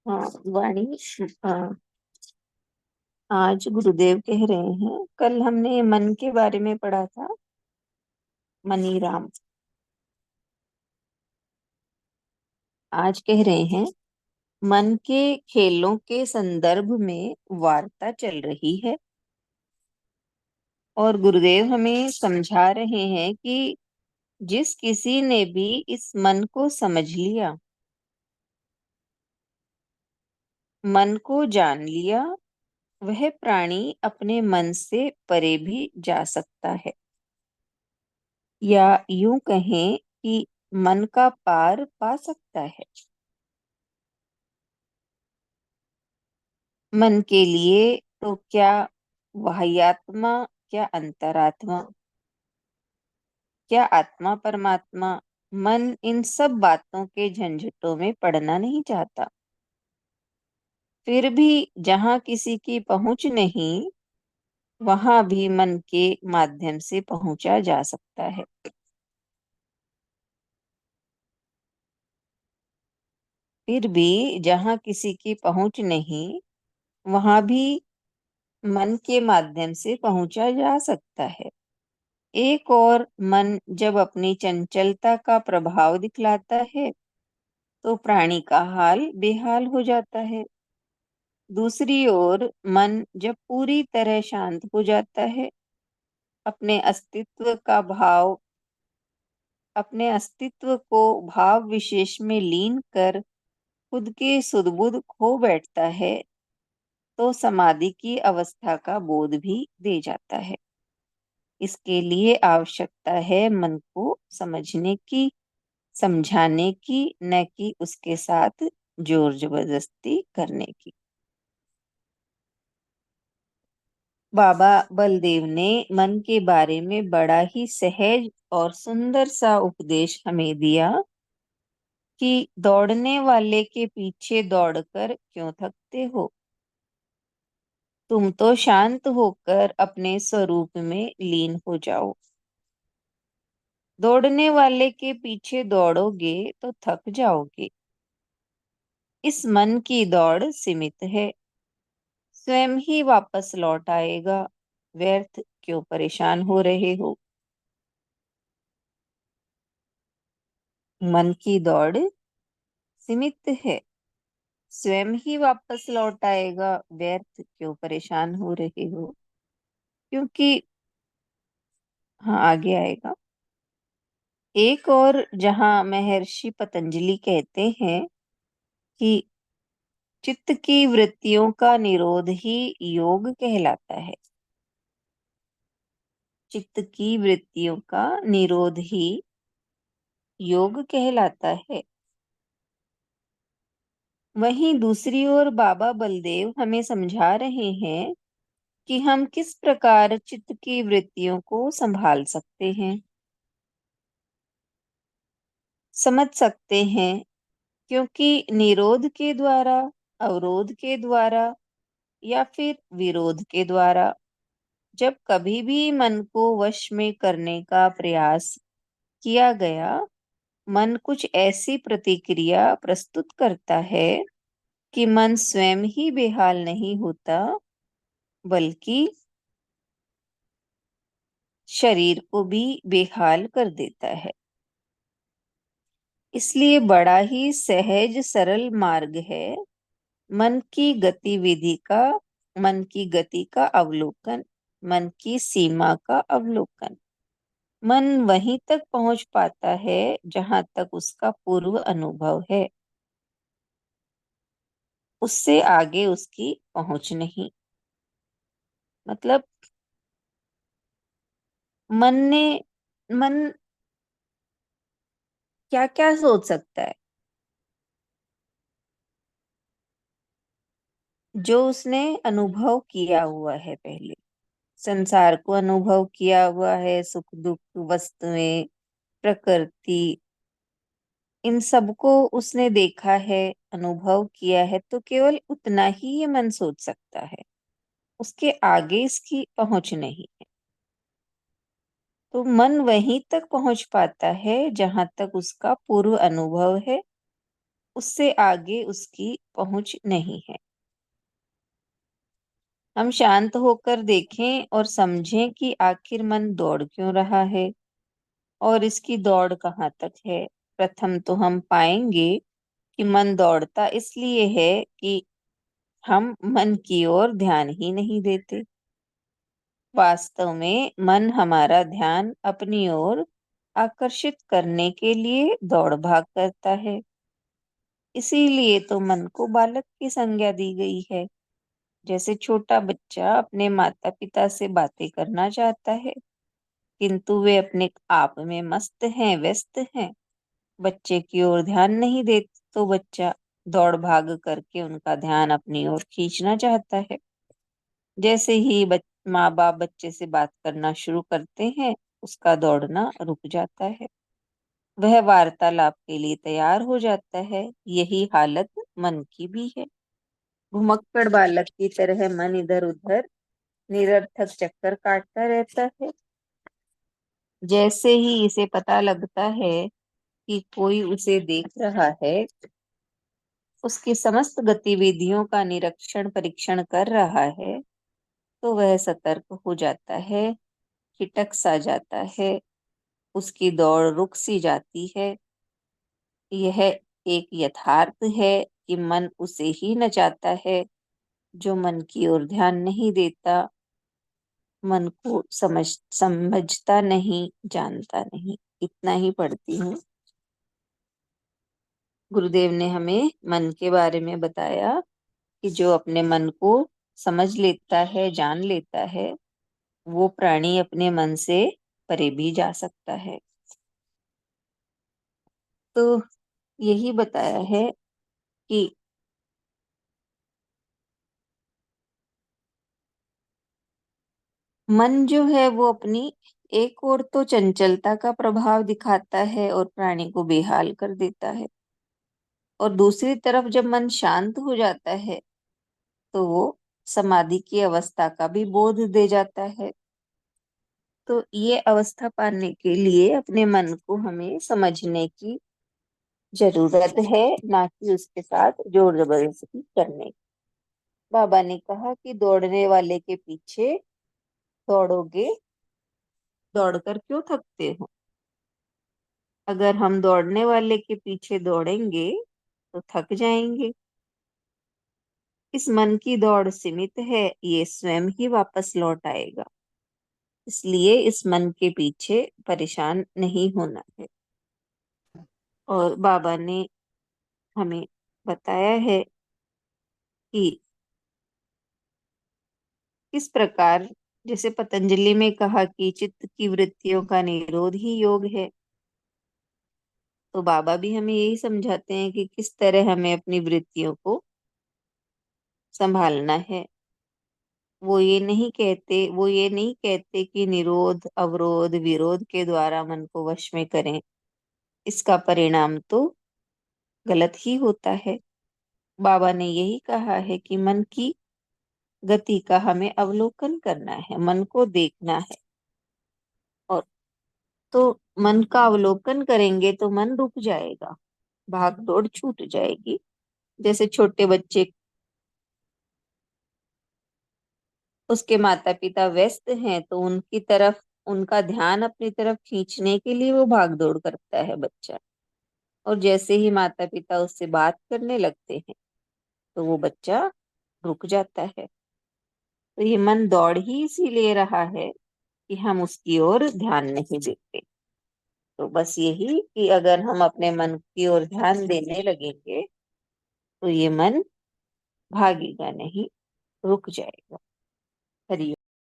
हाँ वाणी। हाँ, आज गुरुदेव कह रहे हैं, कल हमने मन के बारे में पढ़ा था। मनी राम आज कह रहे हैं, मन के खेलों के संदर्भ में वार्ता चल रही है। और गुरुदेव हमें समझा रहे हैं कि जिस किसी ने भी इस मन को समझ लिया, मन को जान लिया, वह प्राणी अपने मन से परे भी जा सकता है, या यूं कहें कि मन का पार पा सकता है। मन के लिए तो क्या वाह्यात्मा, क्या अंतरात्मा, क्या आत्मा परमात्मा, मन इन सब बातों के झंझटों में पड़ना नहीं चाहता। फिर भी जहां किसी की पहुंच नहीं, वहां भी मन के माध्यम से पहुंचा जा सकता है। फिर भी जहां किसी की पहुंच नहीं, वहां भी मन के माध्यम से पहुंचा जा सकता है। एक और मन जब अपनी चंचलता का प्रभाव दिखलाता है, तो प्राणी का हाल बेहाल हो जाता है। दूसरी ओर मन जब पूरी तरह शांत हो जाता है, अपने अस्तित्व का भाव अपने अस्तित्व को भाव विशेष में लीन कर खुद के सुध-बुध खो बैठता है, तो समाधि की अवस्था का बोध भी दे जाता है। इसके लिए आवश्यकता है मन को समझने की, समझाने की, न कि उसके साथ जोर जबरदस्ती करने की। बाबा बलदेव ने मन के बारे में बड़ा ही सहज और सुंदर सा उपदेश हमें दिया कि दौड़ने वाले के पीछे दौड़कर क्यों थकते हो। तुम तो शांत होकर अपने स्वरूप में लीन हो जाओ। दौड़ने वाले के पीछे दौड़ोगे तो थक जाओगे। इस मन की दौड़ सीमित है, स्वयं ही वापस लौट आएगा। व्यर्थ क्यों परेशान हो रहे हो। मन की दौड़ सीमित है, स्वयं ही वापस लौट आएगा। व्यर्थ क्यों परेशान हो रहे हो। क्योंकि हाँ, आगे आएगा। एक और जहां महर्षि पतंजलि कहते हैं कि चित्त की वृत्तियों का निरोध ही योग कहलाता है। चित्त की वृत्तियों का निरोध ही योग कहलाता है। वहीं दूसरी ओर बाबा बलदेव हमें समझा रहे हैं कि हम किस प्रकार चित्त की वृत्तियों को संभाल सकते हैं, समझ सकते हैं। क्योंकि निरोध के द्वारा, अवरोध के द्वारा या फिर विरोध के द्वारा जब कभी भी मन को वश में करने का प्रयास किया गया, मन कुछ ऐसी प्रतिक्रिया प्रस्तुत करता है कि मन स्वयं ही बेहाल नहीं होता, बल्कि शरीर को भी बेहाल कर देता है। इसलिए बड़ा ही सहज सरल मार्ग है मन की गतिविधि का, मन की गति का अवलोकन, मन की सीमा का अवलोकन। मन वहीं तक पहुंच पाता है जहां तक उसका पूर्व अनुभव है, उससे आगे उसकी पहुंच नहीं। मतलब मन ने मन क्या क्या सोच सकता है, जो उसने अनुभव किया हुआ है पहले, संसार को अनुभव किया हुआ है, सुख दुख, वस्तुएं, प्रकृति, इन सबको उसने देखा है, अनुभव किया है, तो केवल उतना ही ये मन सोच सकता है, उसके आगे इसकी पहुंच नहीं है। तो मन वहीं तक पहुंच पाता है जहां तक उसका पूर्व अनुभव है, उससे आगे उसकी पहुंच नहीं है। हम शांत होकर देखें और समझें कि आखिर मन दौड़ क्यों रहा है और इसकी दौड़ कहाँ तक है। प्रथम तो हम पाएंगे कि मन दौड़ता इसलिए है कि हम मन की ओर ध्यान ही नहीं देते। वास्तव में मन हमारा ध्यान अपनी ओर आकर्षित करने के लिए दौड़ भाग करता है। इसीलिए तो मन को बालक की संज्ञा दी गई है। जैसे छोटा बच्चा अपने माता पिता से बातें करना चाहता है, किंतु वे अपने आप में मस्त हैं, व्यस्त हैं, बच्चे की ओर ध्यान नहीं देते, तो बच्चा दौड़ भाग करके उनका ध्यान अपनी ओर खींचना चाहता है। जैसे ही माँ बाप बच्चे से बात करना शुरू करते हैं, उसका दौड़ना रुक जाता है। वह वार्तालाप के लिए तैयार हो जाता है। यही हालत मन की भी है। घुमक्कड़ बालक की तरह मन इधर उधर निरर्थक चक्कर काटता रहता है। जैसे ही इसे पता लगता है कि कोई उसे देख रहा है, उसकी समस्त गतिविधियों का निरीक्षण परीक्षण कर रहा है, तो वह सतर्क हो जाता है, खिटक सा जाता है, उसकी दौड़ रुक सी जाती है। यह एक यथार्थ है कि मन उसे ही नचाता है जो मन की ओर ध्यान नहीं देता, मन को समझता नहीं, जानता नहीं। इतना ही पढ़ती हूँ। गुरुदेव ने हमें मन के बारे में बताया कि जो अपने मन को समझ लेता है, जान लेता है, वो प्राणी अपने मन से परे भी जा सकता है। तो यही बताया है कि मन जो है वो अपनी एक ओर तो चंचलता का प्रभाव दिखाता है और प्राणी को बेहाल कर देता है, और दूसरी तरफ जब मन शांत हो जाता है तो वो समाधि की अवस्था का भी बोध दे जाता है। तो ये अवस्था पाने के लिए अपने मन को हमें समझने की जरूरत है, ना कि उसके साथ जोर जबरदस्ती करने की। बाबा ने कहा कि दौड़ने वाले के पीछे दौड़ोगे, दौड़कर क्यों थकते हो। अगर हम दौड़ने वाले के पीछे दौड़ेंगे तो थक जाएंगे। इस मन की दौड़ सीमित है, ये स्वयं ही वापस लौट आएगा। इसलिए इस मन के पीछे परेशान नहीं होना है। और बाबा ने हमें बताया है कि किस प्रकार, जैसे पतंजलि में कहा कि चित्त की वृत्तियों का निरोध ही योग है, तो बाबा भी हमें यही समझाते हैं कि किस तरह हमें अपनी वृत्तियों को संभालना है। वो ये नहीं कहते कि निरोध, अवरोध, विरोध के द्वारा मन को वश में करें। इसका परिणाम तो गलत ही होता है। बाबा ने यही कहा है कि मन की गति का हमें अवलोकन करना है, मन को देखना है। और तो मन का अवलोकन करेंगे तो मन रुक जाएगा, भाग दौड़ छूट जाएगी। जैसे छोटे बच्चे, उसके माता पिता व्यस्त हैं तो उनकी तरफ, उनका ध्यान अपनी तरफ खींचने के लिए वो भाग दौड़ करता है बच्चा। और जैसे ही माता पिता उससे बात करने लगते हैं तो वो बच्चा रुक जाता है। तो ये मन दौड़ ही इसीलिए रहा है कि हम उसकी ओर ध्यान नहीं देते। तो बस यही कि अगर हम अपने मन की ओर ध्यान देने लगेंगे तो ये मन भागेगा नहीं, रुक जाएगा। हरि